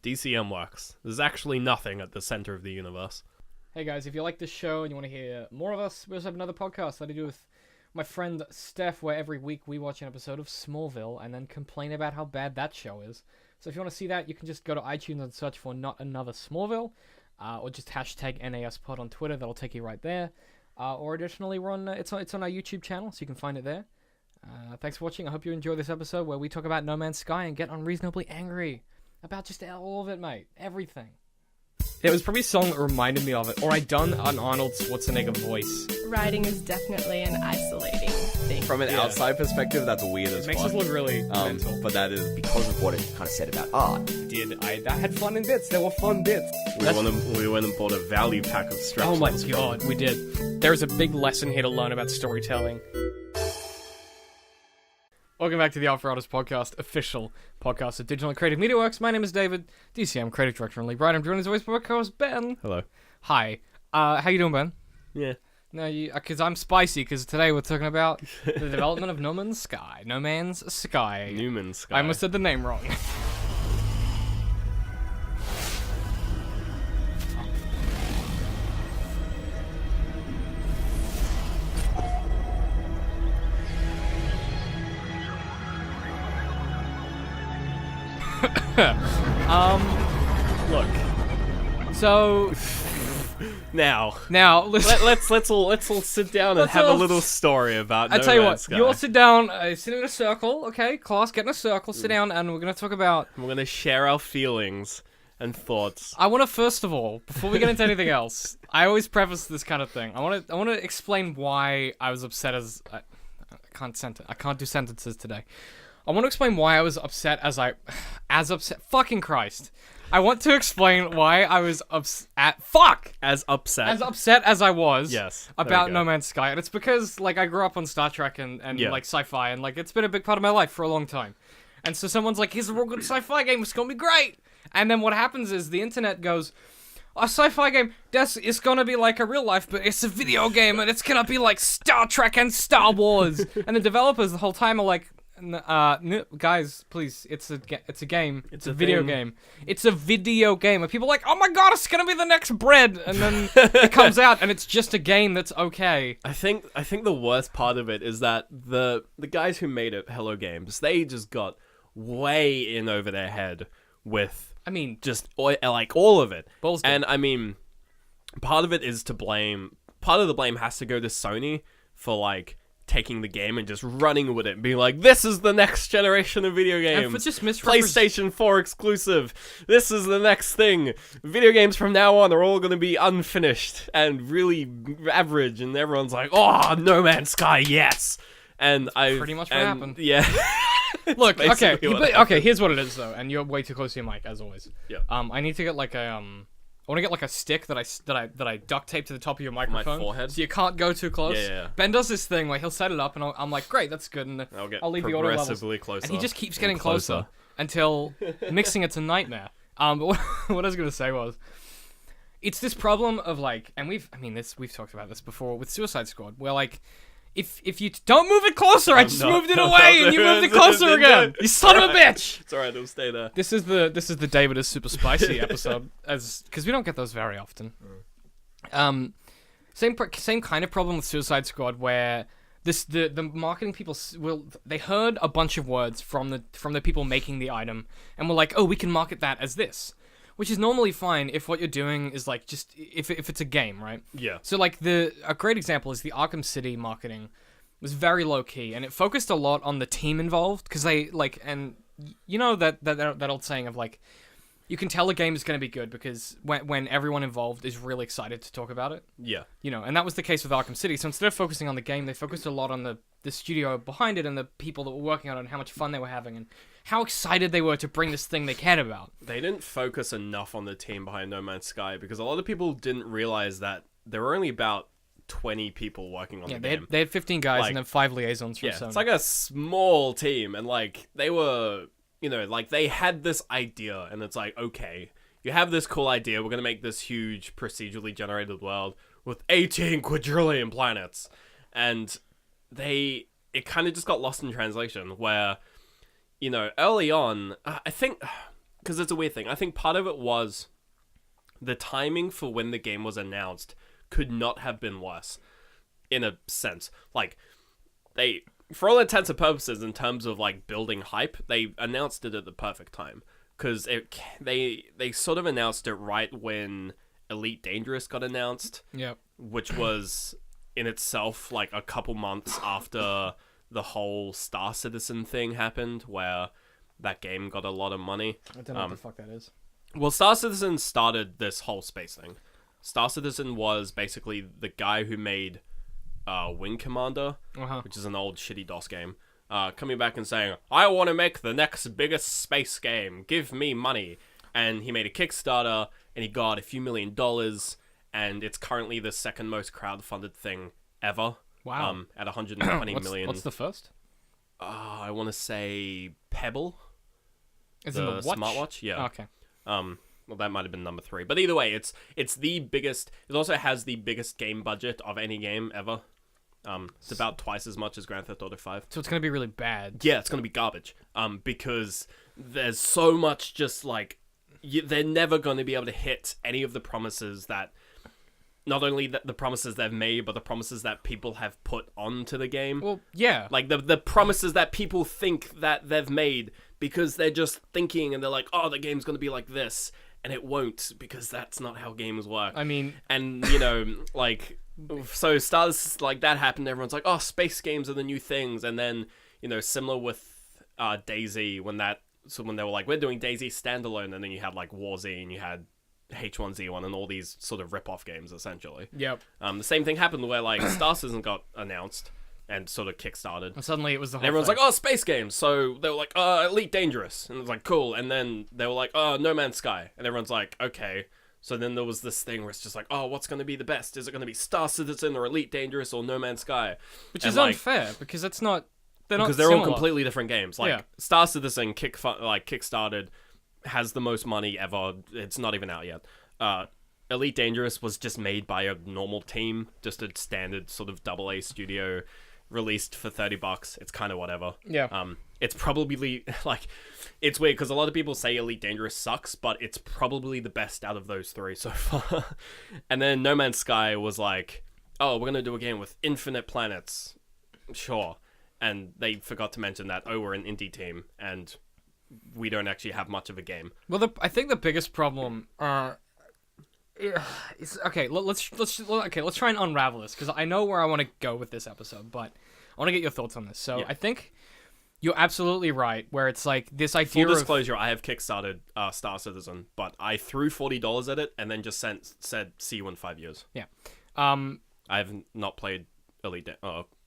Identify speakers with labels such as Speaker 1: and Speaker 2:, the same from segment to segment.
Speaker 1: DCM works. There's actually nothing at the center of the universe.
Speaker 2: Hey guys, if you like this show and you want to hear more of us, we also have another podcast that I do with my friend Steph, where every week we watch an episode of Smallville and then complain about how bad that show is. So if you want to see that, you can just go to iTunes and search for Not Another Smallville, or just hashtag NASPod on Twitter. That'll take you right there. Or additionally, we're on it's on our YouTube channel, so you can find it there. Thanks for watching. I hope you enjoy this episode where we talk about No Man's Sky and get unreasonably angry about just all of it, mate. Everything. It was probably a song that reminded me of it, or I done an Arnold Schwarzenegger voice.
Speaker 3: Writing is definitely an isolating thing.
Speaker 4: From an outside perspective, that's weird as
Speaker 2: It makes
Speaker 4: fuck.
Speaker 2: us look really mental.
Speaker 4: But that is
Speaker 5: because of what it kind of said about art.
Speaker 2: That had fun in bits. There were fun bits.
Speaker 1: We went and bought a value pack of stretch.
Speaker 2: Oh my god, we did. There's a big lesson here to learn about storytelling. Welcome back to the Art for Artists podcast, official podcast of Digital and Creative Media Works. My name is David, DCM, creative director and lead writer. I'm joined as always by my co-host Ben.
Speaker 1: Hello.
Speaker 2: Hi. How you doing, Ben?
Speaker 1: Yeah.
Speaker 2: No, because I'm spicy, because today we're talking about the development of No Man's Sky. No Man's Sky.
Speaker 1: Newman Sky.
Speaker 2: I almost said the name wrong. Look. So
Speaker 1: Now
Speaker 2: listen.
Speaker 1: let's all sit down and
Speaker 2: Let's
Speaker 1: have a
Speaker 2: all-
Speaker 1: little story about.
Speaker 2: I
Speaker 1: No
Speaker 2: tell you what,
Speaker 1: Man's Sky.
Speaker 2: you all sit down, sit in a circle, okay? Class, get in a circle, sit down, and we're gonna talk about.
Speaker 1: We're gonna share our feelings and thoughts.
Speaker 2: I want to first of all, before we get into anything else, I always preface this kind of thing. I want to explain why I was upset as I can't do sentences today. I want to explain why I was upset as upset. Fucking Christ! I want to explain why I was
Speaker 1: As upset
Speaker 2: as I was.
Speaker 1: Yes, there we
Speaker 2: About
Speaker 1: go.
Speaker 2: No Man's Sky, and it's because like I grew up on Star Trek and
Speaker 1: Yeah.
Speaker 2: like sci-fi, and like it's been a big part of my life for a long time. And so someone's like, "Here's a real good sci-fi game. It's gonna be great." And then what happens is the internet goes, "A sci-fi game, it's gonna be like a real life, but it's a video game, and it's gonna be like Star Trek and Star Wars." And the developers the whole time are like, guys, please, it's a game. It's a video
Speaker 1: thing.
Speaker 2: game. It's a video game. And people are like, "Oh my god, it's gonna be the next Bread." And then it comes out, and it's just a game that's okay.
Speaker 1: I think the worst part of it is that the guys who made it, Hello Games, they just got way in over their head with
Speaker 2: I mean,
Speaker 1: just like all of it.
Speaker 2: Balls deep.
Speaker 1: And I mean, part of it is to blame. Part of the blame has to go to Sony for like taking the game and just running with it and being like, "This is the next generation of video games.
Speaker 2: and for just
Speaker 1: PlayStation 4 exclusive. This is the next thing. Video games from now on are all going to be unfinished and really average." And everyone's like, "Oh, No Man's Sky, yes." And I
Speaker 2: pretty much what happened.
Speaker 1: Yeah.
Speaker 2: Look, okay,
Speaker 1: basically what
Speaker 2: okay. Here's what it is though, and you're way too close to your mic as always.
Speaker 1: Yeah.
Speaker 2: I need to get like I want to get like a stick that I duct tape to the top of your microphone,
Speaker 1: forehead?
Speaker 2: so you can't go too close.
Speaker 1: Yeah.
Speaker 2: Ben does this thing where he'll set it up, and I'm like, great, that's good, and
Speaker 1: I'll
Speaker 2: leave the audio levels,
Speaker 1: progressively closer.
Speaker 2: and he just keeps
Speaker 1: and
Speaker 2: getting closer until mixing it's a nightmare. But what I was gonna say was, it's this problem of like, and we've talked about this before with Suicide Squad, where like. If you don't move it closer, I just moved it away, and you moved it closer again. You son of a bitch!
Speaker 1: It's alright, it'll stay there.
Speaker 2: This is the David is super spicy episode, because we don't get those very often. Same kind of problem with Suicide Squad, where the marketing people they heard a bunch of words from the people making the item, and were like, "Oh, we can market that as this," which is normally fine if what you're doing is like just if it's a game, right?
Speaker 1: Yeah.
Speaker 2: So like a great example is the Arkham City marketing was very low key, and it focused a lot on the team involved, because they like, and you know that old saying of like, you can tell a game is going to be good because when everyone involved is really excited to talk about it.
Speaker 1: Yeah.
Speaker 2: You know, and that was the case with Arkham City. So instead of focusing on the game, they focused a lot on the studio behind it and the people that were working on it and how much fun they were having and how excited they were to bring this thing they cared about.
Speaker 1: They didn't focus enough on the team behind No Man's Sky because a lot of people didn't realize that there were only about 20 people working on the game.
Speaker 2: They had 15 guys
Speaker 1: Like-
Speaker 2: and then 5 liaisons from
Speaker 1: Yeah,
Speaker 2: Sony.
Speaker 1: it's like a small team, and like they were, you know, like they had this idea, and it's like, okay, you have this cool idea, we're gonna make this huge procedurally generated world with 18 quadrillion planets, and it kind of just got lost in translation, where you know, early on, I think, because it's a weird thing, I think part of it was the timing for when the game was announced could not have been worse, in a sense. Like, they, for all intents and purposes, in terms of, like, building hype, they announced it at the perfect time. Because they sort of announced it right when Elite Dangerous got announced,
Speaker 2: Yep.
Speaker 1: which was, in itself, like, a couple months after the whole Star Citizen thing happened, where that game got a lot of money.
Speaker 2: I don't know what the fuck that is.
Speaker 1: Well, Star Citizen started this whole space thing. Star Citizen was basically the guy who made Wing Commander, which is an old shitty DOS game, coming back and saying, I want to make the next biggest space game. Give me money. And he made a Kickstarter, and he got a few $1 million, and it's currently the second most crowdfunded thing ever.
Speaker 2: Wow.
Speaker 1: At 120 million.
Speaker 2: What's the first?
Speaker 1: I want to say Pebble.
Speaker 2: Is it the watch?
Speaker 1: Smartwatch? Yeah.
Speaker 2: Oh, okay.
Speaker 1: Well, that might have been number 3. But either way, it's the biggest. It also has the biggest game budget of any game ever. It's about twice as much as Grand Theft Auto 5.
Speaker 2: So it's gonna be really bad.
Speaker 1: Yeah, it's gonna be garbage. Because there's so much just like they're never gonna be able to hit any of the promises that. Not only the promises they've made, but the promises that people have put onto the game.
Speaker 2: Well, yeah.
Speaker 1: Like, the promises that people think that they've made, because they're just thinking, and they're like, oh, the game's gonna be like this, and it won't, because that's not how games work.
Speaker 2: I mean...
Speaker 1: And, you know, like, so stars like that happened, everyone's like, oh, space games are the new things, and then, you know, similar with DayZ, when they were like, we're doing DayZ standalone, and then you had, like, Warzy, and you had H1Z1 and all these sort of rip-off games, essentially.
Speaker 2: Yep.
Speaker 1: The same thing happened where, like, Star Citizen got announced and sort of kickstarted.
Speaker 2: And suddenly it was the whole
Speaker 1: And everyone's
Speaker 2: thing.
Speaker 1: like, oh, space games. So they were like, Elite Dangerous. And it was like, cool. And then they were like, oh, No Man's Sky. And everyone's like, okay. So then there was this thing where it's just like, oh, what's going to be the best? Is it going to be Star Citizen or Elite Dangerous or No Man's Sky?
Speaker 2: Which
Speaker 1: and
Speaker 2: is
Speaker 1: like,
Speaker 2: unfair, because it's not... They're not
Speaker 1: because they're all
Speaker 2: similar.
Speaker 1: completely different games. Like,
Speaker 2: Yeah.
Speaker 1: Star Citizen kickstarted, has the most money ever. It's not even out yet. Elite Dangerous was just made by a normal team, just a standard sort of AA studio, released for $30. It's kind of whatever.
Speaker 2: Yeah.
Speaker 1: It's probably like, it's weird because a lot of people say Elite Dangerous sucks, but it's probably the best out of those 3 so far. And then No Man's Sky was like, oh, we're gonna do a game with infinite planets, sure. And they forgot to mention that, oh, we're an indie team and we don't actually have much of a game.
Speaker 2: Well, I think the biggest problem... let's try and unravel this, because I know where I want to go with this episode, but I want to get your thoughts on this. So
Speaker 1: Yeah.
Speaker 2: I think you're absolutely right, where it's like this idea
Speaker 1: Full
Speaker 2: of...
Speaker 1: disclosure, I have kickstarted Star Citizen, but I threw $40 at it and then just said, see you in 5 years.
Speaker 2: Yeah.
Speaker 1: I have not played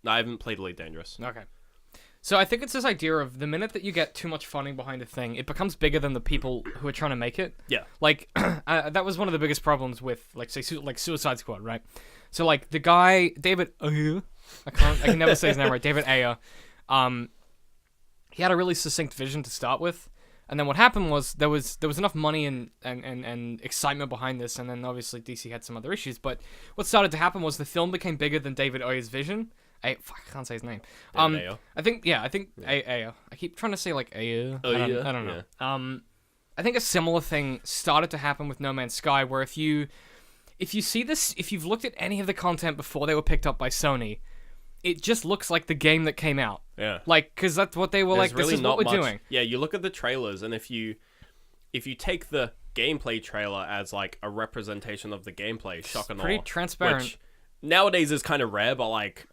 Speaker 1: I haven't played Elite Dangerous.
Speaker 2: Okay. So I think it's this idea of the minute that you get too much funding behind a thing, it becomes bigger than the people who are trying to make it.
Speaker 1: Yeah.
Speaker 2: Like, that was one of the biggest problems with, like, say, like Suicide Squad, right? So, like, the guy, David Ayer, I can never say his name right, David Ayer, he had a really succinct vision to start with, and then what happened was there was enough money and excitement behind this, and then obviously DC had some other issues, but what started to happen was the film became bigger than David Ayer's vision. I can't say his name.
Speaker 1: Ayer.
Speaker 2: I think Ayer. I keep trying to say like Ayer. I don't know.
Speaker 1: Yeah.
Speaker 2: I think a similar thing started to happen with No Man's Sky, where if you see this, if you've looked at any of the content before they were picked up by Sony, it just looks like the game that came out.
Speaker 1: Yeah.
Speaker 2: Like, because that's what they were
Speaker 1: There's
Speaker 2: like.
Speaker 1: really
Speaker 2: This is
Speaker 1: not
Speaker 2: what we're
Speaker 1: much.
Speaker 2: doing.
Speaker 1: Yeah, you look at the trailers, and if you take the gameplay trailer as like a representation of the gameplay, shock and awe,
Speaker 2: Pretty transparent.
Speaker 1: which nowadays is kind of rare, but like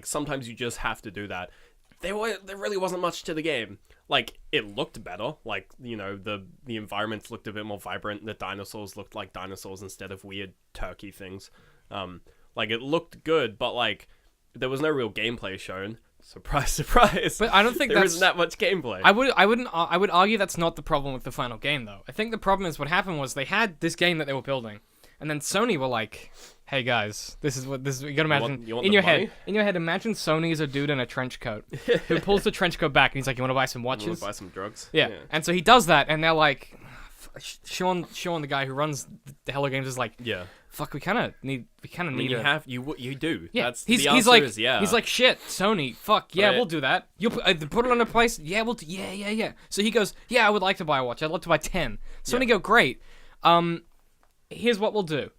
Speaker 1: sometimes you just have to do that. There really wasn't much to the game. Like, it looked better. Like, you know, the environments looked a bit more vibrant. The dinosaurs looked like dinosaurs instead of weird turkey things. Like, it looked good, but like there was no real gameplay shown. Surprise, surprise.
Speaker 2: But I don't think
Speaker 1: there
Speaker 2: that's
Speaker 1: isn't that much gameplay.
Speaker 2: I would argue that's not the problem with the final game, though. I think the problem is what happened was they had this game that they were building, and then Sony were like, "Hey guys, this is you gotta imagine
Speaker 1: you want
Speaker 2: in
Speaker 1: the
Speaker 2: your
Speaker 1: money?
Speaker 2: head. Imagine Sony is a dude in a trench coat who pulls the trench coat back and he's like, "You want to buy some
Speaker 1: Want
Speaker 2: watches?"
Speaker 1: to buy some drugs?
Speaker 2: Yeah. And so he does that, and they're like, Sean, the guy who runs the Hello Games, is like,
Speaker 1: Yeah.
Speaker 2: fuck, we kind of need
Speaker 1: I mean, you do.
Speaker 2: Yeah,
Speaker 1: That's
Speaker 2: he's
Speaker 1: the answer
Speaker 2: like,
Speaker 1: is yeah.
Speaker 2: he's like, shit, Sony, fuck, yeah,
Speaker 1: Right.
Speaker 2: we'll do that. You'll put it on a place, yeah, we'll do, yeah. So he goes, yeah, I would like to buy a watch. I'd love to buy 10. Sony go, great. Here's what we'll do.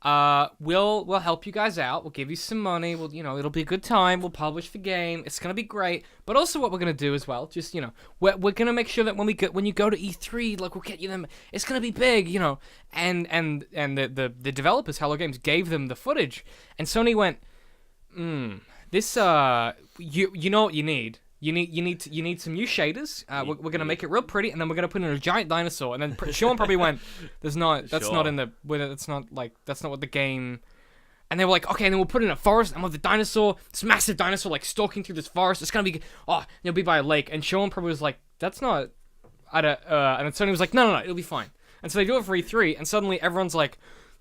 Speaker 2: We'll help you guys out. We'll give you some money. We'll, it'll be a good time. We'll publish the game. It's gonna be great. But also, what we're gonna do as well, just we're gonna make sure that when you go to E3, like we'll get you them. It's gonna be big, And the developers, Hello Games, gave them the footage, and Sony went, this you know what you need. You need some new shaders. We're gonna make it real pretty, and then we're gonna put in a giant dinosaur. And then Sean probably went, "That's not in the. That's not what the game." And they were like, "Okay," and then we'll put in a forest, and we'll have the dinosaur, this massive dinosaur, like stalking through this forest. It's gonna be it'll be by a lake. And Sean probably was like, "That's not." And then Sony was like, "No, it'll be fine." And so they do it for E3, and suddenly everyone's like,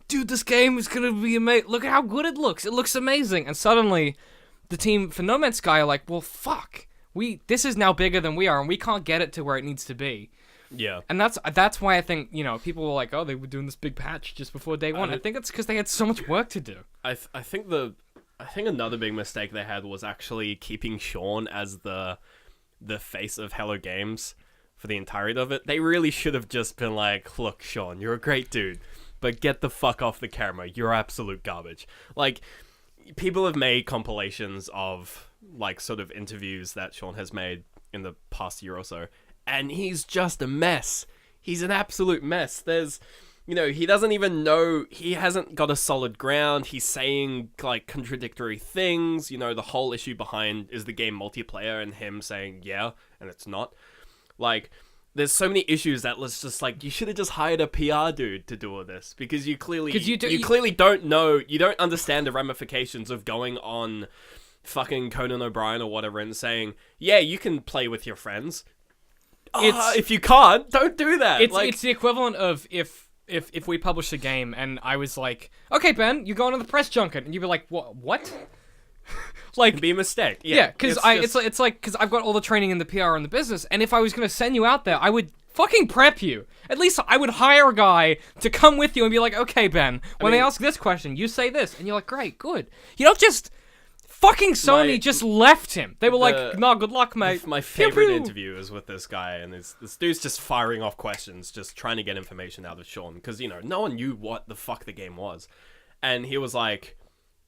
Speaker 2: "Dude, this game is gonna be amazing. Look at how good it looks. It looks amazing." And suddenly, the team for No Man's Sky are like, "Well, fuck. This is now bigger than we are, and we can't get it to where it needs to be."
Speaker 1: Yeah.
Speaker 2: And that's why I think, people were like, oh, they were doing this big patch just before day one. I think it's because they had so much work to do.
Speaker 1: I think another big mistake they had was actually keeping Sean as the face of Hello Games for the entirety of it. They really should have just been like, "Look, Sean, you're a great dude, but get the fuck off the camera. You're absolute garbage." Like, people have made compilations of like sort of interviews that Sean has made in the past year or so, and he's just a mess. He's an absolute mess. There's, he doesn't even know, he hasn't got a solid ground. He's saying like contradictory things. The whole issue behind is the game multiplayer, and him saying yeah, and it's not. Like, there's so many issues that was just like, you should have just hired a PR dude to do all this, because you clearly clearly don't know, you don't understand the ramifications of going on fucking Conan O'Brien or whatever and saying, yeah, you can play with your friends. If you can't, don't do that.
Speaker 2: It's the equivalent of if we published a game and I was like, okay, Ben, you're going to the press junket, and you'd be like, what? Like,
Speaker 1: it'd be a mistake.
Speaker 2: Yeah, because it's like because I've got all the training in the PR and the business, and if I was gonna send you out there, I would fucking prep you. At least I would hire a guy to come with you and be like, okay, Ben, when they ask this question, you say this, and you're like, great, good. You don't just. Fucking Sony just left him. They were like, "No, good luck, mate."
Speaker 1: My favorite interview is with this guy, and this dude's just firing off questions, just trying to get information out of Sean, because no one knew what the fuck the game was, and he was like,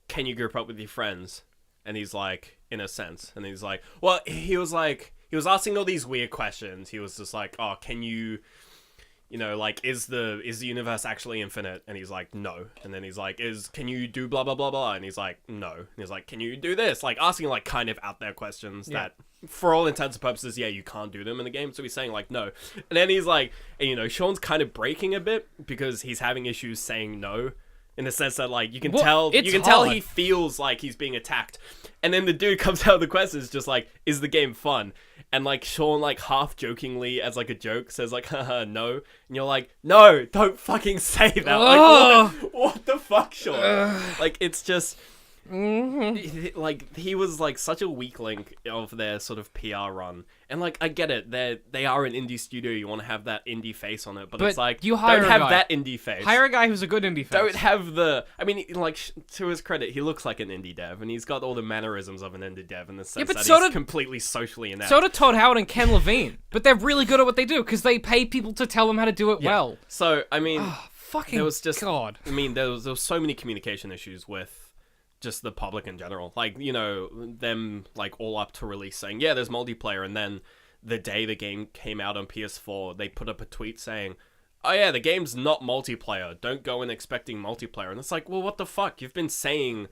Speaker 1: "Can you group up with your friends?" And he's like, "In a sense," and he's like, "Well," he was asking all these weird questions. He was just like, "Oh, can you?" Like, is the universe actually infinite? And he's like, no. And then he's like, can you do blah, blah, blah, blah? And he's like, no. And he's like, can you do this? Like, asking, like, kind of out there questions that, for all intents and purposes, yeah, you can't do them in the game. So he's saying, like, no. And then he's like, and, Sean's kind of breaking a bit because he's having issues saying no. In the sense that, like, you can tell he feels like he's being attacked. And then the dude comes out of the questions just like, is the game fun? And, like, Sean, like, half jokingly, as, like, a joke, says, like, haha, no. And you're like, no, don't fucking say that. Like, what the fuck, Sean? Like, it's just... Mm-hmm. Like, he was like such a weak link of their sort of PR run, and like, I get it, they are an indie studio, you want to have that indie face on it, but it's like,
Speaker 2: you don't
Speaker 1: have that indie face.
Speaker 2: Hire a guy who's a good indie face.
Speaker 1: Don't have the, I mean, like, to his credit, he looks like an indie dev, and he's got all the mannerisms of an indie dev in the sense that he's completely socially inept.
Speaker 2: So do Todd Howard and Ken Levine, but they're really good at what they do because they pay people to tell them how to do it well.
Speaker 1: So I mean,
Speaker 2: fucking
Speaker 1: there was just
Speaker 2: God.
Speaker 1: I mean, there was so many communication issues with just the public in general, like, them like all up to release saying, yeah, there's multiplayer, and then the day the game came out on PS4, they put up a tweet saying, oh yeah, the game's not multiplayer, don't go in expecting multiplayer. And it's like, well, what the fuck, you've been saying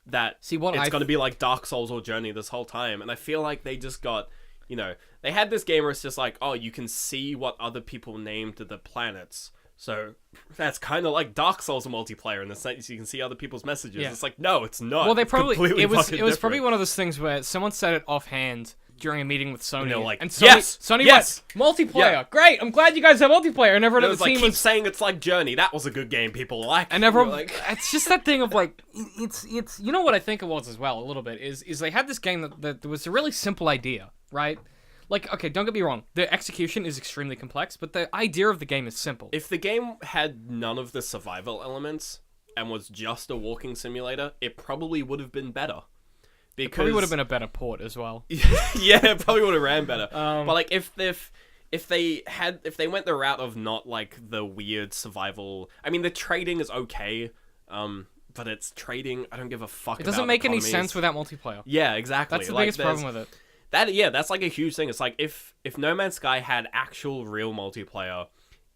Speaker 1: that it's going to be like Dark Souls or Journey this whole time. And I feel like they just got, they had this game where it's just like, oh, you can see what other people named the planets, so that's kind of like Dark Souls multiplayer in the sense you can see other people's messages. Yeah. It's like, no, it's not.
Speaker 2: Well, they probably it was
Speaker 1: different.
Speaker 2: probably one of those things where someone said it offhand during a meeting with Sony,
Speaker 1: like,
Speaker 2: and
Speaker 1: Sony
Speaker 2: went, multiplayer. Yeah. Great, I'm glad you guys have multiplayer. And everyone at the team
Speaker 1: was saying it's like Journey. That was a good game people like.
Speaker 2: And everyone, it's just that thing of like, it's what I think it was as well a little bit is they had this game that was a really simple idea, right? Like, okay, don't get me wrong. The execution is extremely complex, but the idea of the game is simple.
Speaker 1: If the game had none of the survival elements and was just a walking simulator, it probably would have been better. Because
Speaker 2: Probably would have been a better port as well.
Speaker 1: yeah, it probably would have ran better.
Speaker 2: Um,
Speaker 1: but like if they went the route of not like the weird survival, I mean the trading is okay, but it's trading. I don't give a fuck.
Speaker 2: It doesn't
Speaker 1: about
Speaker 2: make any
Speaker 1: economies.
Speaker 2: sense without multiplayer.
Speaker 1: Yeah, exactly.
Speaker 2: That's the
Speaker 1: Like,
Speaker 2: biggest
Speaker 1: there's-
Speaker 2: problem with it.
Speaker 1: That's like a huge thing. It's like if No Man's Sky had actual real multiplayer,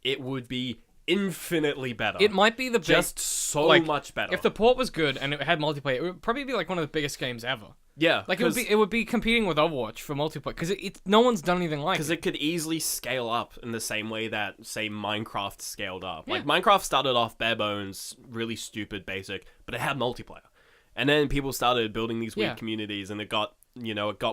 Speaker 1: it would be infinitely better.
Speaker 2: It might be the
Speaker 1: just so
Speaker 2: like,
Speaker 1: much better.
Speaker 2: If the port was good and it had multiplayer, it would probably be like one of the biggest games ever.
Speaker 1: yeah,
Speaker 2: Like it would be competing with Overwatch for multiplayer because no one's done anything like
Speaker 1: because
Speaker 2: it.
Speaker 1: it could easily scale up in the same way that, say, Minecraft scaled up. Like,
Speaker 2: Yeah.
Speaker 1: Minecraft started off bare bones, really stupid, basic, but it had multiplayer. And then people started building these weird
Speaker 2: Yeah.
Speaker 1: communities, and it got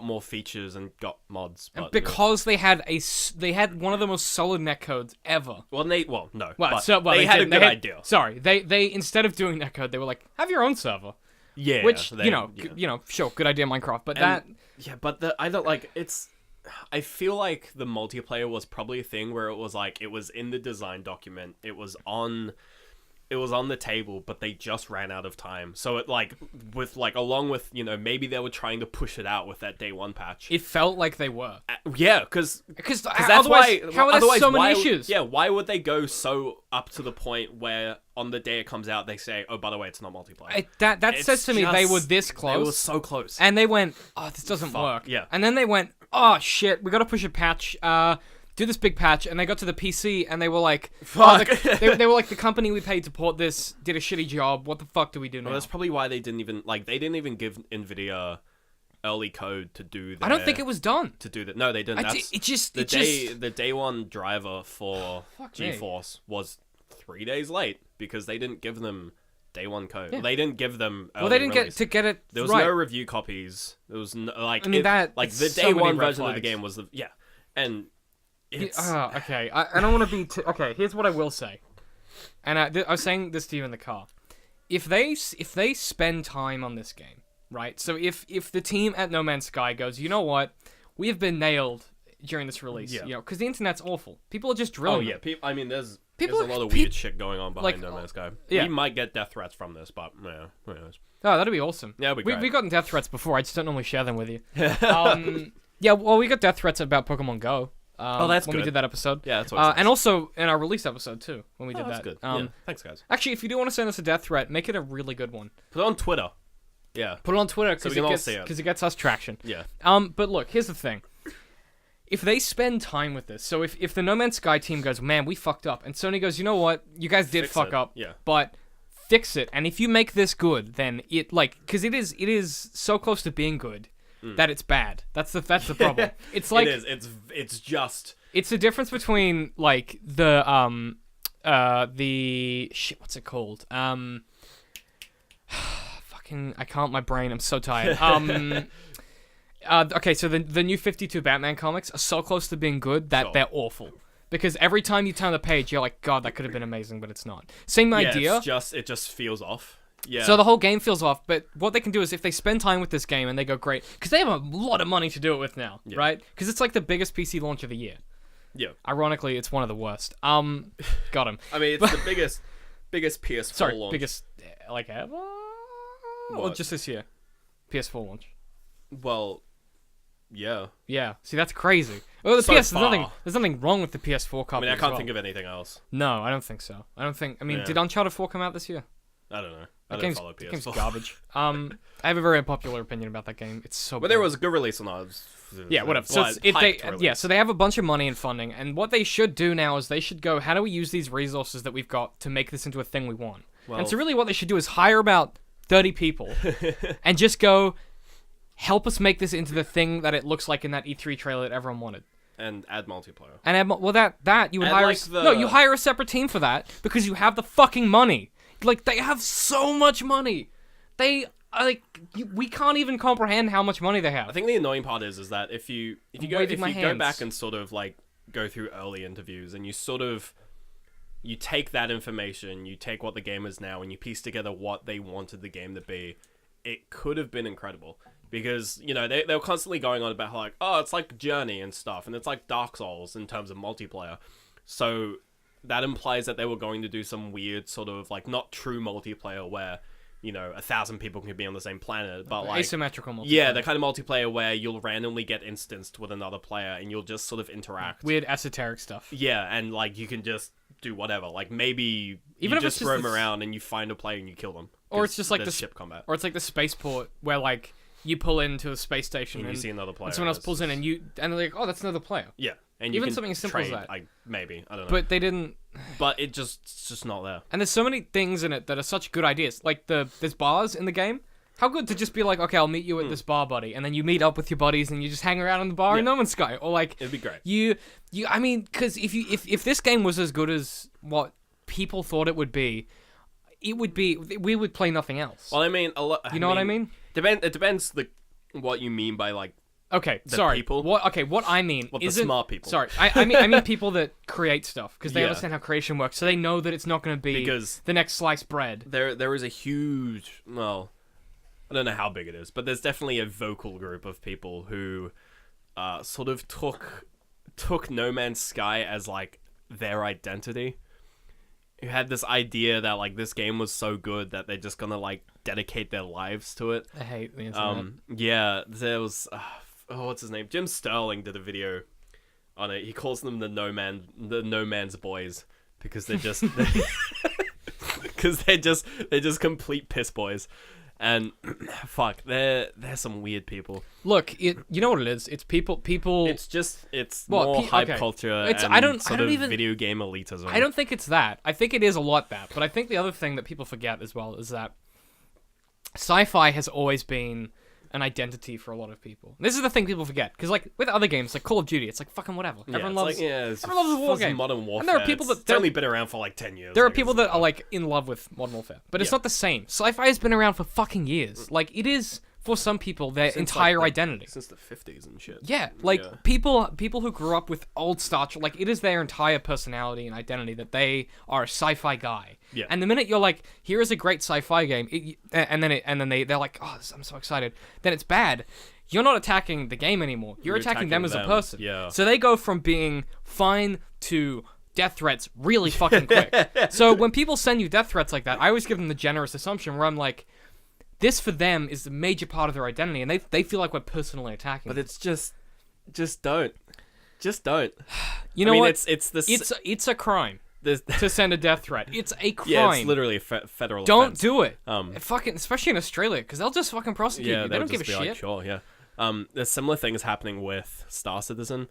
Speaker 1: more features and got mods.
Speaker 2: And
Speaker 1: But,
Speaker 2: because they had one of the most solid netcodes ever.
Speaker 1: no.
Speaker 2: Well,
Speaker 1: But
Speaker 2: so well,
Speaker 1: they had a
Speaker 2: did-
Speaker 1: good idea.
Speaker 2: Sorry, they instead of doing netcode, they were like, have your own server.
Speaker 1: Yeah.
Speaker 2: Which
Speaker 1: yeah.
Speaker 2: sure, good idea, Minecraft. But
Speaker 1: And- Yeah, but I don't like it's. I feel like the multiplayer was probably a thing where it was like it was in the design document. It was on the table, but they just ran out of time. So it along with maybe they were trying to push it out with that day one patch.
Speaker 2: it felt like they were
Speaker 1: Yeah, because
Speaker 2: because
Speaker 1: that's why.
Speaker 2: How are there
Speaker 1: otherwise,
Speaker 2: so many
Speaker 1: why,
Speaker 2: issues?
Speaker 1: Yeah, why would they go so up to the point where on the day it comes out they say, "Oh, by the way, it's not multiplayer."
Speaker 2: That
Speaker 1: It's
Speaker 2: says to me they
Speaker 1: just-
Speaker 2: were this
Speaker 1: They were
Speaker 2: close,
Speaker 1: so close.
Speaker 2: and they went, "Oh, this doesn't
Speaker 1: Fuck,
Speaker 2: work."
Speaker 1: yeah.
Speaker 2: And then they went, "Oh shit, we got to push a patch. Do this big patch." And they got to the PC, and they were like,
Speaker 1: Fuck.
Speaker 2: they were like, "The company we paid to port this did a shitty job. What the fuck do we do now?"
Speaker 1: Well, that's probably why they didn't even give Nvidia early code to do that.
Speaker 2: I don't think it was done.
Speaker 1: to do that. No, they didn't. The day one driver for
Speaker 2: Fuck me.
Speaker 1: GeForce was 3 days late because they didn't give them day one code.
Speaker 2: Yeah.
Speaker 1: They didn't give them.
Speaker 2: Well, they
Speaker 1: early
Speaker 2: didn't
Speaker 1: release.
Speaker 2: get to get it
Speaker 1: There was
Speaker 2: right.
Speaker 1: no review copies. There was no, like
Speaker 2: I mean,
Speaker 1: the
Speaker 2: it's
Speaker 1: day
Speaker 2: so many
Speaker 1: one
Speaker 2: red
Speaker 1: version of the
Speaker 2: flags.
Speaker 1: game was and it's
Speaker 2: Okay. I don't want to be okay. Here's what I will say, and I was saying this to you in the car. If they spend time on this game, right? So if the team at No Man's Sky goes, you know what, we have been nailed during this release,
Speaker 1: Yeah.
Speaker 2: because the internet's awful. People are just
Speaker 1: oh
Speaker 2: drilling.
Speaker 1: yeah.
Speaker 2: them.
Speaker 1: I mean, there's
Speaker 2: People
Speaker 1: a
Speaker 2: are-
Speaker 1: lot of
Speaker 2: pe-
Speaker 1: weird shit going on behind
Speaker 2: like,
Speaker 1: No Man's Sky.
Speaker 2: yeah.
Speaker 1: We might get death threats from this, but yeah, who knows?
Speaker 2: Oh, that'd be awesome.
Speaker 1: Yeah, it'd be great.
Speaker 2: We've gotten death threats before. I just don't normally share them with you. Yeah, well, we got death threats about Pokemon Go.
Speaker 1: Oh, that's
Speaker 2: when we
Speaker 1: good.
Speaker 2: did that episode.
Speaker 1: Yeah, that's always nice.
Speaker 2: and also in our release episode too when we
Speaker 1: Oh,
Speaker 2: did
Speaker 1: that's
Speaker 2: that.
Speaker 1: good.
Speaker 2: Um,
Speaker 1: Yeah. Thanks, guys.
Speaker 2: Actually, if you do want to send us a death threat, make it a really good one.
Speaker 1: Put it on Twitter. Yeah.
Speaker 2: Put it on Twitter
Speaker 1: So
Speaker 2: because
Speaker 1: we can all
Speaker 2: it
Speaker 1: see it.
Speaker 2: gets us traction.
Speaker 1: Yeah.
Speaker 2: But look, here's the thing. If they spend time with this, so if the No Man's Sky team goes, man, we fucked up, and Sony goes, you know what, you guys did
Speaker 1: Fix
Speaker 2: fuck
Speaker 1: it.
Speaker 2: up,
Speaker 1: Yeah.
Speaker 2: but fix it, and if you make this good, then it because it is so close to being good that it's bad. That's the problem. It's like
Speaker 1: it is. It's just
Speaker 2: it's the difference between like the shit. What's it called? Fucking, I can't. My brain. I'm so tired. Okay, so the new 52 Batman comics are so close to being good that
Speaker 1: Sure.
Speaker 2: they're awful. Because every time you turn the page, you're like, God, that could have been amazing, but it's not. Same idea.
Speaker 1: it just feels off. Yeah.
Speaker 2: So the whole game feels off, but what they can do is if they spend time with this game and they go, great, because they have a lot of money to do it with now, right? Because it's like the biggest PC launch of the year.
Speaker 1: yeah.
Speaker 2: Ironically, it's one of the worst. Got him.
Speaker 1: I mean, it's the biggest PS4
Speaker 2: Sorry,
Speaker 1: launch.
Speaker 2: biggest like ever, or
Speaker 1: What?
Speaker 2: just this year? PS4 launch.
Speaker 1: Well, yeah.
Speaker 2: Yeah. See, that's crazy. Well, the
Speaker 1: So
Speaker 2: PS.
Speaker 1: far.
Speaker 2: There's nothing wrong with the PS4
Speaker 1: I
Speaker 2: copy.
Speaker 1: mean, I
Speaker 2: as
Speaker 1: can't
Speaker 2: well.
Speaker 1: think of anything else.
Speaker 2: No, I don't think so. I mean,
Speaker 1: Yeah.
Speaker 2: did Uncharted 4 come out this year?
Speaker 1: I don't know. I
Speaker 2: That
Speaker 1: don't
Speaker 2: game's,
Speaker 1: follow
Speaker 2: that game's
Speaker 1: PS4.
Speaker 2: garbage. I have a very unpopular opinion about that game. It's so.
Speaker 1: But there
Speaker 2: bad.
Speaker 1: was a good release or not. It was-
Speaker 2: Yeah, whatever. So
Speaker 1: Well,
Speaker 2: if they,
Speaker 1: hyped release.
Speaker 2: yeah, so they have a bunch of money and funding, and what they should do now is they should go, how do we use these resources that we've got to make this into a thing we want?
Speaker 1: Well-
Speaker 2: and so really what they should do is hire about 30 people and just go, help us make this into the thing that it looks like in that E3 trailer that everyone wanted.
Speaker 1: and add multiplayer.
Speaker 2: And that you would
Speaker 1: And
Speaker 2: hire
Speaker 1: like the-
Speaker 2: no, you hire a separate team for that because you have the fucking money. Like they have so much money. They we can't even comprehend how much money they have.
Speaker 1: I think the annoying part is that if you
Speaker 2: waving my
Speaker 1: go
Speaker 2: hands.
Speaker 1: back and sort of like go through early interviews and you take that information, you take what the game is now, and you piece together what they wanted the game to be, it could have been incredible. because they were constantly going on about how, like, oh, it's like Journey and stuff, and it's like Dark Souls in terms of multiplayer. So that implies that they were going to do some weird sort of like not true multiplayer where 1,000 people can be on the same planet, but like
Speaker 2: asymmetrical multiplayer.
Speaker 1: Yeah, the kind of multiplayer where you'll randomly get instanced with another player and you'll just sort of interact.
Speaker 2: Weird esoteric stuff.
Speaker 1: Yeah, and like you can just do whatever. Like maybe
Speaker 2: Even
Speaker 1: you
Speaker 2: if
Speaker 1: just
Speaker 2: it's just
Speaker 1: roam
Speaker 2: this-
Speaker 1: around and you find a player and you kill them.
Speaker 2: Or
Speaker 1: 'cause
Speaker 2: it's just like
Speaker 1: there's
Speaker 2: the
Speaker 1: ship combat.
Speaker 2: Or it's like the spaceport where like you pull into a space station
Speaker 1: And you see another player.
Speaker 2: and someone else
Speaker 1: it's
Speaker 2: pulls in
Speaker 1: just-
Speaker 2: and they're like, oh, that's another player.
Speaker 1: Yeah, and you
Speaker 2: Even
Speaker 1: can
Speaker 2: something as simple as
Speaker 1: trade,
Speaker 2: that.
Speaker 1: Like maybe I don't know,
Speaker 2: But they didn't.
Speaker 1: but it's just not there.
Speaker 2: And there's so many things in it that are such good ideas. Like there's bars in the game. How good to just be like, okay, I'll meet you at this bar, buddy, and then you meet up with your buddies and you just hang around in the bar in
Speaker 1: Yeah.
Speaker 2: No Man's Sky, or like
Speaker 1: It'd be great.
Speaker 2: you. I mean, because if this game was as good as what people thought it would be, we would play nothing else.
Speaker 1: Well, I mean, a lot.
Speaker 2: You know what I mean?
Speaker 1: It depends what you mean by like.
Speaker 2: Okay,
Speaker 1: The
Speaker 2: sorry.
Speaker 1: people?
Speaker 2: What I mean
Speaker 1: What the
Speaker 2: isn't
Speaker 1: smart people.
Speaker 2: Sorry, I mean people that create stuff because they
Speaker 1: Yeah.
Speaker 2: understand how creation works, so they know that it's not going to be
Speaker 1: Because-
Speaker 2: the next sliced bread.
Speaker 1: There is a huge, well, I don't know how big it is, but there's definitely a vocal group of people who sort of took No Man's Sky as like their identity. Who had this idea that like this game was so good that they're just gonna like dedicate their lives to it.
Speaker 2: I hate the internet.
Speaker 1: Yeah, there was what's his name? Jim Sterling did a video on it. He calls them the No Man's Boys because they're just because they're just complete piss boys. And fuck, they're some weird people.
Speaker 2: Look, you know what it is? It's people.
Speaker 1: It's
Speaker 2: Well,
Speaker 1: more hype
Speaker 2: okay.
Speaker 1: culture.
Speaker 2: It's-
Speaker 1: and
Speaker 2: I don't
Speaker 1: sort of
Speaker 2: even-
Speaker 1: video game elitism.
Speaker 2: I don't think it's that. I think it is a lot that. But I think the other thing that people forget as well is that sci-fi has always been an identity for a lot of people. This is the thing people forget because, like, with other games like Call of Duty, it's like fucking whatever.
Speaker 1: Yeah,
Speaker 2: Everyone
Speaker 1: it's
Speaker 2: loves.
Speaker 1: like, yeah, it's
Speaker 2: everyone loves a war
Speaker 1: it's
Speaker 2: game.
Speaker 1: Modern Warfare.
Speaker 2: And there are people
Speaker 1: it's
Speaker 2: that
Speaker 1: only been around for like 10 years.
Speaker 2: There are
Speaker 1: like,
Speaker 2: people
Speaker 1: it's-
Speaker 2: that are like in love with Modern Warfare, but it's
Speaker 1: Yeah.
Speaker 2: not the same. Sci-fi has been around for fucking years. Like it is for some people their
Speaker 1: Since,
Speaker 2: entire
Speaker 1: like,
Speaker 2: identity.
Speaker 1: since the 50s and shit.
Speaker 2: Yeah, like
Speaker 1: Yeah.
Speaker 2: people who grew up with old Star Trek, like it is their entire personality and identity that they are a sci-fi guy.
Speaker 1: Yeah.
Speaker 2: And the minute you're like, here is a great sci-fi game, and then they're like, oh, I'm so excited. Then it's bad. You're not attacking the game anymore. You're attacking them as a person.
Speaker 1: Yeah.
Speaker 2: So they go from being fine to death threats really fucking quick. So when people send you death threats like that, I always give them the generous assumption where I'm like, this for them is a major part of their identity, and they feel like we're personally attacking
Speaker 1: But
Speaker 2: them.
Speaker 1: it's just don't. Just don't.
Speaker 2: You know
Speaker 1: I mean,
Speaker 2: what?
Speaker 1: it's the
Speaker 2: It's a crime
Speaker 1: there's
Speaker 2: to send a death threat. It's a crime.
Speaker 1: yeah, it's literally a federal
Speaker 2: Don't
Speaker 1: offense.
Speaker 2: do it.
Speaker 1: Fucking
Speaker 2: Especially in Australia, because they'll just fucking prosecute
Speaker 1: yeah,
Speaker 2: you. They
Speaker 1: they'll
Speaker 2: don't give a
Speaker 1: just be
Speaker 2: shit.
Speaker 1: like, sure, yeah. There's similar things happening with Star Citizen.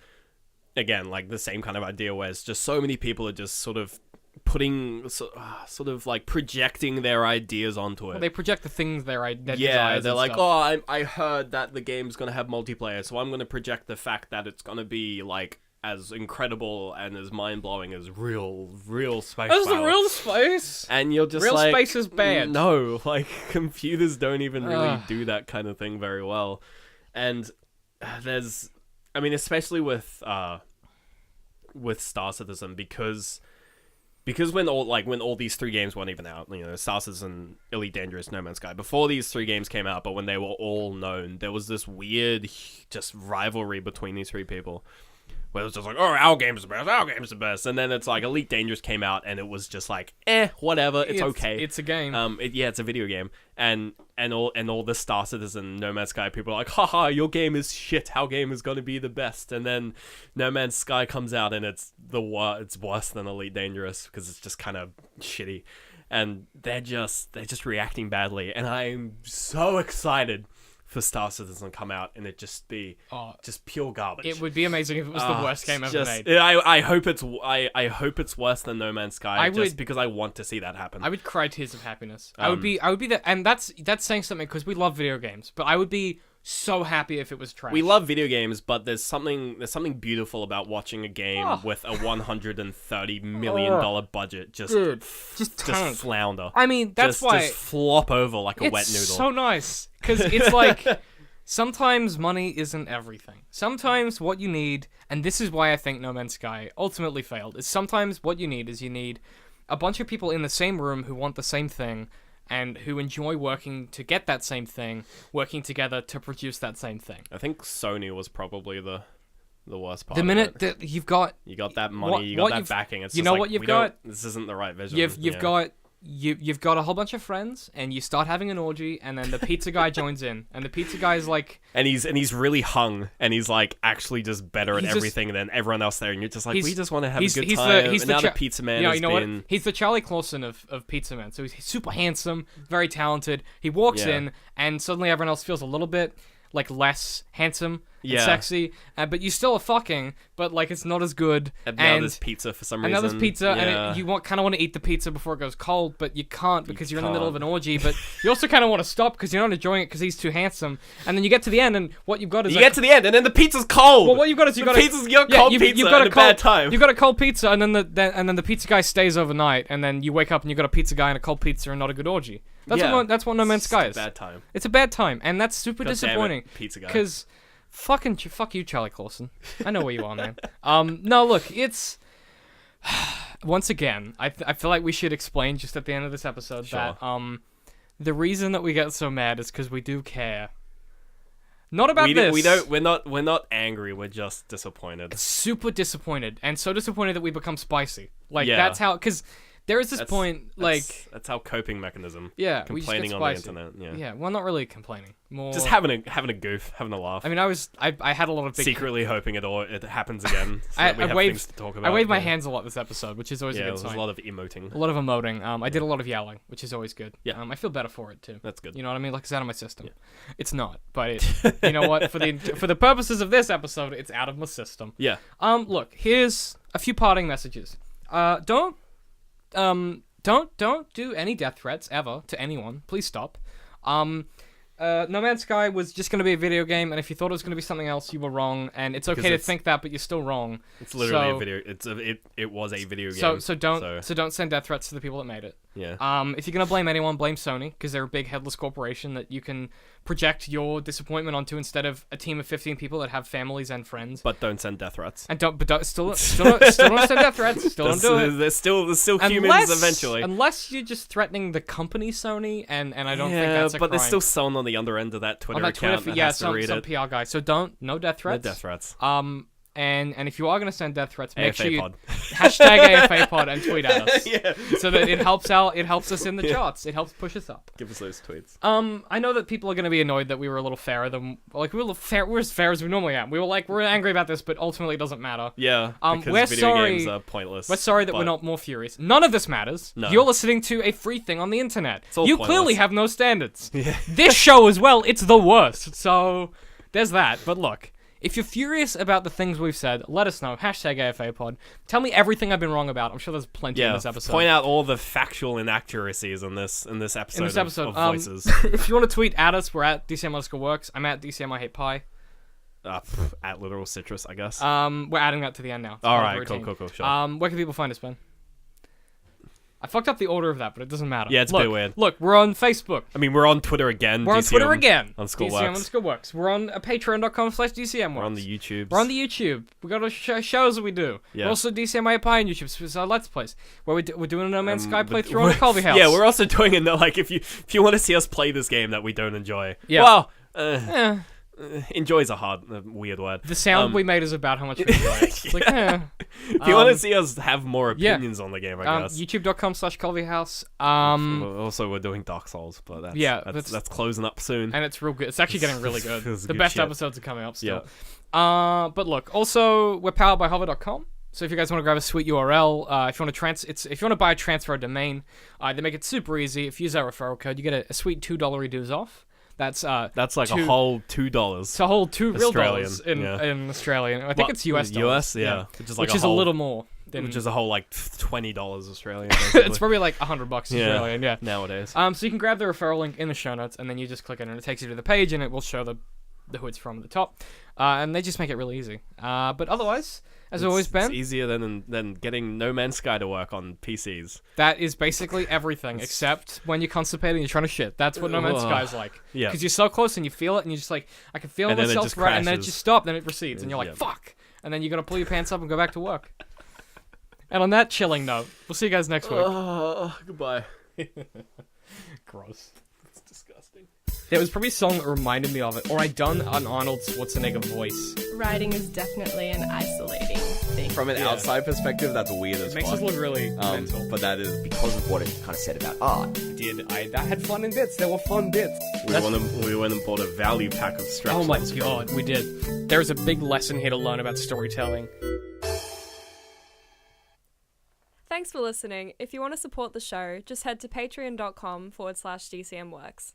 Speaker 1: Again, like the same kind of idea where it's just so many people are just sort of putting sort of like projecting their ideas onto it.
Speaker 2: They project the things their
Speaker 1: yeah,
Speaker 2: desires
Speaker 1: they're
Speaker 2: and
Speaker 1: like,
Speaker 2: stuff.
Speaker 1: oh, I heard that the game's gonna have multiplayer, so I'm gonna project the fact that it's gonna be like as incredible and as mind blowing as real space.
Speaker 2: That's the
Speaker 1: battle.
Speaker 2: real space.
Speaker 1: And you're just
Speaker 2: Real
Speaker 1: like,
Speaker 2: space is bad.
Speaker 1: No, like computers don't even really
Speaker 2: Ugh.
Speaker 1: do that kind of thing very well. And there's, I mean, especially with Star Citizen because when all these three games weren't even out, Star Citizen, Elite Dangerous, No Man's Sky, before these three games came out, but when they were all known, there was this weird just rivalry between these three people. Where it was just like, oh, our game's the best, and then it's like Elite Dangerous came out, and it was just like, whatever, it's okay.
Speaker 2: It's a game.
Speaker 1: It's a video game, and all the Star Citizen, No Man's Sky people are like, haha, your game is shit. Our game is gonna be the best, and then No Man's Sky comes out, and it's worse than Elite Dangerous because it's just kind of shitty, and they're just reacting badly, and I'm so excited for Star Citizen to come out and it just be just pure garbage.
Speaker 2: It would be amazing if it was the worst game ever made.
Speaker 1: I hope it's worse than No Man's Sky because I want to see that happen.
Speaker 2: I would cry tears of happiness. I would be that, and that's saying something because we love video games. But I would be so happy if it was trash.
Speaker 1: We love video games, but there's something beautiful about watching a game with a $130 million budget just
Speaker 2: tank.
Speaker 1: flounder.
Speaker 2: I mean, that's why
Speaker 1: just flop over like a
Speaker 2: it's
Speaker 1: wet noodle.
Speaker 2: so nice because it's like sometimes money isn't everything. Sometimes what you need, and this is why I think No Man's Sky ultimately failed, is sometimes what you need is a bunch of people in the same room who want the same thing, and who enjoy working to get that same thing, working together to produce that same thing.
Speaker 1: I think Sony was probably the worst part.
Speaker 2: The
Speaker 1: of
Speaker 2: minute
Speaker 1: it.
Speaker 2: that you've got
Speaker 1: You got that money,
Speaker 2: What-
Speaker 1: you got
Speaker 2: what
Speaker 1: that
Speaker 2: you've-
Speaker 1: backing. It's
Speaker 2: you
Speaker 1: just
Speaker 2: know
Speaker 1: like,
Speaker 2: what you've
Speaker 1: we don't-
Speaker 2: got?
Speaker 1: This isn't the right vision.
Speaker 2: you've
Speaker 1: yeah.
Speaker 2: got you've got a whole bunch of friends, and you start having an orgy, and then the pizza guy joins in, and the pizza guy is like,
Speaker 1: and he's really hung, and he's like actually just better at
Speaker 2: He's just-
Speaker 1: everything than everyone else there, and you're just like,
Speaker 2: He's-
Speaker 1: we just want to have a
Speaker 2: he's-
Speaker 1: good
Speaker 2: he's the-
Speaker 1: time.
Speaker 2: he's
Speaker 1: and
Speaker 2: the
Speaker 1: now the
Speaker 2: cha-
Speaker 1: pizza man
Speaker 2: you
Speaker 1: has
Speaker 2: know
Speaker 1: been.
Speaker 2: what? He's the Charlie Clausen of Pizza Man. So he's super handsome, very talented. He walks
Speaker 1: Yeah.
Speaker 2: in, and suddenly everyone else feels a little bit like less handsome and
Speaker 1: Yeah.
Speaker 2: sexy. But you still are fucking, but like it's not as good.
Speaker 1: And now there's pizza for some
Speaker 2: And now
Speaker 1: reason.
Speaker 2: there's pizza,
Speaker 1: yeah.
Speaker 2: and you kind of want to eat the pizza before it goes cold, but you can't because you're in the middle of
Speaker 1: can't.
Speaker 2: an orgy. But you also kind of want to stop because you're not enjoying it because he's too handsome. And then you get to the end, and what you've got is
Speaker 1: You get to the end, and then the pizza's cold.
Speaker 2: well, what you've got is
Speaker 1: you got cold pizza
Speaker 2: you've got
Speaker 1: and a bad time.
Speaker 2: You've got a cold pizza, and then the pizza guy stays overnight, and then you wake up and you got a pizza guy and a cold pizza and not a good orgy. That's
Speaker 1: Yeah.
Speaker 2: what No Man's Sky is.
Speaker 1: Bad time.
Speaker 2: It's a bad time, and that's super
Speaker 1: God damn it,
Speaker 2: disappointing.
Speaker 1: pizza guy.
Speaker 2: Because fuck you, Charlie Clausen. I know where you are, man. No, look, it's once again. I feel like we should explain just at the end of this episode
Speaker 1: Sure.
Speaker 2: that the reason that we get so mad is because we do care. Not about
Speaker 1: we,
Speaker 2: this.
Speaker 1: we don't. We're not angry. We're just disappointed.
Speaker 2: Super disappointed, and so disappointed that we become spicy. Like
Speaker 1: Yeah.
Speaker 2: that's how, because there is this
Speaker 1: That's-
Speaker 2: point, like
Speaker 1: that's our coping mechanism.
Speaker 2: yeah, we just get
Speaker 1: complaining on the
Speaker 2: spicy.
Speaker 1: internet. Yeah.
Speaker 2: Yeah, well, not really complaining. More
Speaker 1: Just having a goof, having a laugh.
Speaker 2: I mean, I had a lot of big.
Speaker 1: secretly hoping it happens again. So
Speaker 2: I-
Speaker 1: that we
Speaker 2: I
Speaker 1: have
Speaker 2: waved-
Speaker 1: things to talk about.
Speaker 2: I waved my
Speaker 1: yeah.
Speaker 2: hands a lot this episode, which is always
Speaker 1: Yeah,
Speaker 2: a
Speaker 1: there
Speaker 2: good
Speaker 1: was
Speaker 2: sign.
Speaker 1: a lot of emoting.
Speaker 2: A lot of emoting. I did a lot of yelling, which is always good.
Speaker 1: Yeah.
Speaker 2: I feel better for it too.
Speaker 1: That's good.
Speaker 2: You know what I mean? Like it's out of my system. It's not, but it. You know what? For the purposes of this episode, it's out of my system.
Speaker 1: Yeah.
Speaker 2: Look, here's a few parting messages. Don't do any death threats ever to anyone. Please stop. No Man's Sky was just going to be a video game, and if you thought it was going to be something else, you were wrong. And it's okay to
Speaker 1: it's-
Speaker 2: think that, but you're still wrong.
Speaker 1: It's literally
Speaker 2: So-
Speaker 1: a video. It was a video game.
Speaker 2: So don't send death threats to the people that made it.
Speaker 1: yeah.
Speaker 2: If you're gonna blame anyone, blame Sony because they're a big headless corporation that you can project your disappointment onto instead of a team of 15 people that have families and friends.
Speaker 1: But don't send death threats.
Speaker 2: And still don't send death threats. Still don't do it.
Speaker 1: There's still humans eventually.
Speaker 2: Unless you're just threatening the company Sony, and I don't think
Speaker 1: Yeah,
Speaker 2: that's a
Speaker 1: but
Speaker 2: crime.
Speaker 1: there's still someone on the other end of that Twitter
Speaker 2: on that
Speaker 1: account
Speaker 2: Twitter,
Speaker 1: that
Speaker 2: yeah,
Speaker 1: has to read
Speaker 2: some
Speaker 1: it.
Speaker 2: PR guy. So no death
Speaker 1: No
Speaker 2: threats.
Speaker 1: death threats.
Speaker 2: And if you are gonna send death threats, make sure you
Speaker 1: pod.
Speaker 2: hashtag AFA pod and tweet at us.
Speaker 1: Yeah.
Speaker 2: So that it helps us in the charts. It helps push us up.
Speaker 1: Give us those tweets.
Speaker 2: I know that people are gonna be annoyed that we were a little fairer than we're as fair as we normally am. We're angry about this, but ultimately it doesn't matter.
Speaker 1: Yeah. Because
Speaker 2: we're
Speaker 1: video
Speaker 2: sorry-
Speaker 1: games are pointless.
Speaker 2: We're sorry that we're
Speaker 1: but-
Speaker 2: not more furious. None of this matters.
Speaker 1: No.
Speaker 2: You're listening to a free thing on the internet.
Speaker 1: all
Speaker 2: You
Speaker 1: pointless.
Speaker 2: clearly have no standards. This show as well, it's the worst. So there's that. But look, if you're furious about the things we've said, let us know. Hashtag AFApod. Tell me everything I've been wrong about. I'm sure there's plenty in
Speaker 1: Yeah.
Speaker 2: this episode.
Speaker 1: Point out all the factual inaccuracies in this episode.
Speaker 2: in this episode.
Speaker 1: of voices.
Speaker 2: If you want to tweet at us, we're at DCM_works. I'm at DCM I hate pie.
Speaker 1: At literal citrus, I guess.
Speaker 2: We're adding that to the end now. It's
Speaker 1: all
Speaker 2: part of
Speaker 1: right.
Speaker 2: the routine.
Speaker 1: Cool. Sure.
Speaker 2: Where can people find us, Ben? I fucked up the order of that, but it doesn't matter.
Speaker 1: Yeah, it's a
Speaker 2: look,
Speaker 1: bit weird.
Speaker 2: Look, we're on Facebook.
Speaker 1: I mean, we're on Twitter again.
Speaker 2: We're on Twitter
Speaker 1: DCM
Speaker 2: again.
Speaker 1: underscore
Speaker 2: DCM
Speaker 1: works.
Speaker 2: _works. We're on patreon.com/DCM.
Speaker 1: We're on the YouTube.
Speaker 2: We're on the YouTube. We got our shows that we do.
Speaker 1: Yeah.
Speaker 2: We're also DCM I Pie on YouTube. So it's our Let's Plays where we're doing a No Man's Sky
Speaker 1: but
Speaker 2: playthrough on the Colby House.
Speaker 1: Yeah, we're also doing it. Like, if you want to see us play this game that we don't enjoy,
Speaker 2: Yeah.
Speaker 1: well,
Speaker 2: Eh,
Speaker 1: enjoy is a weird word.
Speaker 2: the sound we made is about how much we enjoy it. It's like,
Speaker 1: If you want to see us have more
Speaker 2: yeah.
Speaker 1: opinions on the game, I guess.
Speaker 2: YouTube.com/Colby House.
Speaker 1: Also, we're doing Dark Souls, but that's,
Speaker 2: Yeah,
Speaker 1: that's closing up soon.
Speaker 2: And it's real good. It's actually getting really good.
Speaker 1: Feels
Speaker 2: The
Speaker 1: good
Speaker 2: best
Speaker 1: shit.
Speaker 2: episodes are coming up still. But look, also we're powered by hover.com. So if you guys want to grab a sweet URL, if you want to if you want to buy a transfer domain, they make it super easy. If you use our referral code, you get a sweet $2 reduce off. That's
Speaker 1: That's
Speaker 2: two-
Speaker 1: a whole $2.
Speaker 2: it's a whole $2 real
Speaker 1: Australian,
Speaker 2: dollars in
Speaker 1: yeah.
Speaker 2: Australian. I think
Speaker 1: What?
Speaker 2: it's US dollars.
Speaker 1: US, yeah. Which is like
Speaker 2: which is a little more than
Speaker 1: which is a whole like $20 Australian.
Speaker 2: it's
Speaker 1: basically.
Speaker 2: probably like $100 Australian. Yeah.
Speaker 1: Nowadays.
Speaker 2: So you can grab the referral link in the show notes, and then you just click it, and it takes you to the page, and it will show who it's from at the top. And they just make it really easy. But otherwise, as always, Ben,
Speaker 1: It's easier than getting No Man's Sky to work on PCs.
Speaker 2: that is basically everything, except when you're constipated and you're trying to shit. That's what No Man's Sky is like.
Speaker 1: Yeah.
Speaker 2: Because you're so close and you feel it, and you're just like, I can feel
Speaker 1: And then it
Speaker 2: myself
Speaker 1: just
Speaker 2: right, and then it
Speaker 1: crashes.
Speaker 2: just stops, then it recedes, and you're like,
Speaker 1: Yeah.
Speaker 2: fuck. And then you got to pull your pants up and go back to work. And on that chilling note, we'll see you guys next week.
Speaker 1: Goodbye.
Speaker 2: gross.
Speaker 1: It's disgusting.
Speaker 6: There was probably a song that reminded me of it, or I'd done an Arnold Schwarzenegger voice.
Speaker 3: Writing is definitely an isolating thing.
Speaker 4: From an outside perspective, that's weird as
Speaker 6: It makes
Speaker 4: fuck.
Speaker 6: us look really mental.
Speaker 4: But that is
Speaker 5: Because of what it kind of said about art.
Speaker 6: I had fun in bits. There were fun bits.
Speaker 1: We went and bought a value pack of straps.
Speaker 6: Oh my god, we did. There's a big lesson here to learn about storytelling.
Speaker 7: Thanks for listening. If you want to support the show, just head to patreon.com/DCMworks.